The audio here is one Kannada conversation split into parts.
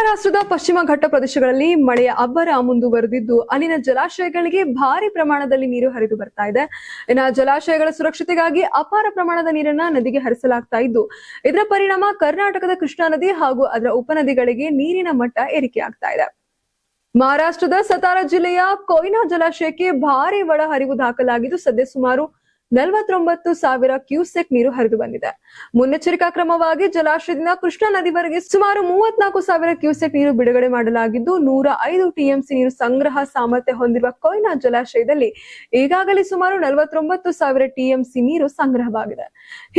ಮಹಾರಾಷ್ಟ್ರದ ಪಶ್ಚಿಮ ಘಟ್ಟ ಪ್ರದೇಶಗಳಲ್ಲಿ ಮಳೆಯ ಅಬ್ಬರ ಮುಂದುವರೆದಿದ್ದು ಅಲ್ಲಿನ ಜಲಾಶಯಗಳಿಗೆ ಭಾರಿ ಪ್ರಮಾಣದಲ್ಲಿ ನೀರು ಹರಿದು ಬರ್ತಾ ಇದೆ. ಇನ್ನು ಜಲಾಶಯಗಳ ಸುರಕ್ಷತೆಗಾಗಿ ಅಪಾರ ಪ್ರಮಾಣದ ನೀರನ್ನ ನದಿಗೆ ಹರಿಸಲಾಗ್ತಾ ಇದ್ದು ಇದರ ಪರಿಣಾಮ ಕರ್ನಾಟಕದ ಕೃಷ್ಣಾ ನದಿ ಹಾಗೂ ಅದರ ಉಪನದಿಗಳಿಗೆ ನೀರಿನ ಮಟ್ಟ ಏರಿಕೆಯಾಗ್ತಾ ಇದೆ. ಮಹಾರಾಷ್ಟ್ರದ ಸತಾರಾ ಜಿಲ್ಲೆಯ ಕೊಯ್ನಾ ಜಲಾಶಯಕ್ಕೆ ಭಾರಿ ಒಳ ಹರಿವು ದಾಖಲಾಗಿದ್ದು ಸದ್ಯ ಸುಮಾರು 49,000 ಕ್ಯೂಸೆಕ್ ನೀರು ಹರಿದು ಬಂದಿದೆ. ಮುನ್ನೆಚ್ಚರಿಕಾ ಕ್ರಮವಾಗಿ ಜಲಾಶಯದಿಂದ ಕೃಷ್ಣಾ ನದಿವರೆಗೆ ಸುಮಾರು 34,000 ಕ್ಯೂಸೆಕ್ ನೀರು ಬಿಡುಗಡೆ ಮಾಡಲಾಗಿದ್ದು 105 ಟಿಎಂಸಿ ನೀರು ಸಂಗ್ರಹ ಸಾಮರ್ಥ್ಯ ಹೊಂದಿರುವ ಕೊಯ್ನಾ ಜಲಾಶಯದಲ್ಲಿ ಈಗಾಗಲೇ ಸುಮಾರು 49,000 ಟಿಎಂಸಿ ನೀರು ಸಂಗ್ರಹವಾಗಿದೆ.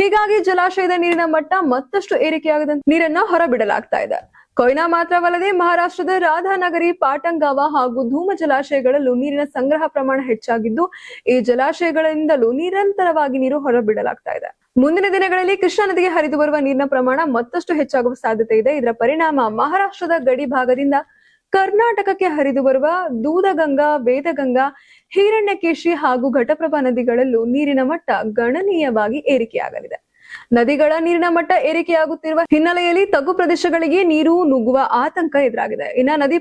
ಹೀಗಾಗಿ ಜಲಾಶಯದ ನೀರಿನ ಮಟ್ಟ ಮತ್ತಷ್ಟು ಏರಿಕೆಯಾಗದಂತೆ ನೀರನ್ನ ಹೊರಬಿಡಲಾಗ್ತಾ ಇದೆ. ಕೊಯ್ನಾ ಮಾತ್ರವಲ್ಲದೆ ಮಹಾರಾಷ್ಟ್ರದ ರಾಧಾನಗರಿ, ಪಾಟಂಗಾವ ಹಾಗೂ ಧೂಮ ಜಲಾಶಯಗಳಲ್ಲೂ ನೀರಿನ ಸಂಗ್ರಹ ಪ್ರಮಾಣ ಹೆಚ್ಚಾಗಿದ್ದು ಈ ಜಲಾಶಯಗಳಿಂದಲೂ ನಿರಂತರವಾಗಿ ನೀರು ಹೊರಬಿಡಲಾಗ್ತಾ ಇದೆ. ಮುಂದಿನ ದಿನಗಳಲ್ಲಿ ಕೃಷ್ಣಾ ನದಿಗೆ ಹರಿದು ಬರುವ ನೀರಿನ ಪ್ರಮಾಣ ಮತ್ತಷ್ಟು ಹೆಚ್ಚಾಗುವ ಸಾಧ್ಯತೆ ಇದೆ. ಇದರ ಪರಿಣಾಮ ಮಹಾರಾಷ್ಟ್ರದ ಗಡಿ ಭಾಗದಿಂದ ಕರ್ನಾಟಕಕ್ಕೆ ಹರಿದು ಬರುವ ದೂದಗಂಗಾ, ವೇದಗಂಗಾ, ಹಿರಣ್ಯಕೇಶಿ ಹಾಗೂ ಘಟಪ್ರಭಾ ನದಿಗಳಲ್ಲೂ ನೀರಿನ ಮಟ್ಟ ಗಣನೀಯವಾಗಿ ಏರಿಕೆಯಾಗಲಿದೆ. ನದಿಗಳ ನೀರಿನ ಮಟ್ಟ ಏರಿಕೆಯಾಗುತ್ತಿರುವ ಹಿನ್ನೆಲೆಯಲ್ಲಿ ತಗ್ಗು ಪ್ರದೇಶಗಳಿಗೆ ನೀರು ನುಗ್ಗುವ ಆತಂಕ ಎದುರಾಗಿದೆ. ಇನ್ನ ನದಿ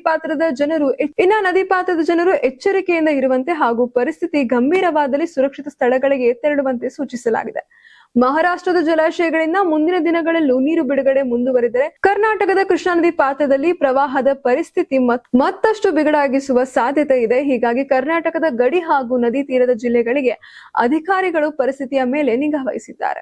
ಪಾತ್ರದ ಜನರು ಎಚ್ಚರಿಕೆಯಿಂದ ಇರುವಂತೆ ಹಾಗೂ ಪರಿಸ್ಥಿತಿ ಗಂಭೀರವಾದಲ್ಲಿ ಸುರಕ್ಷಿತ ಸ್ಥಳಗಳಿಗೆ ತೆರಳುವಂತೆ ಸೂಚಿಸಲಾಗಿದೆ. ಮಹಾರಾಷ್ಟ್ರದ ಜಲಾಶಯಗಳಿಂದ ಮುಂದಿನ ದಿನಗಳಲ್ಲೂ ನೀರು ಬಿಡುಗಡೆ ಮುಂದುವರೆದರೆ ಕರ್ನಾಟಕದ ಕೃಷ್ಣಾ ನದಿ ಪಾತ್ರದಲ್ಲಿ ಪ್ರವಾಹದ ಪರಿಸ್ಥಿತಿ ಮತ್ತಷ್ಟು ಬಿಗಡಾಗಿಸುವ ಸಾಧ್ಯತೆ ಇದೆ. ಹೀಗಾಗಿ ಕರ್ನಾಟಕದ ಗಡಿ ಹಾಗೂ ನದಿ ತೀರದ ಜಿಲ್ಲೆಗಳಿಗೆ ಅಧಿಕಾರಿಗಳು ಪರಿಸ್ಥಿತಿಯ ಮೇಲೆ ನಿಗಾ ವಹಿಸಿದ್ದಾರೆ.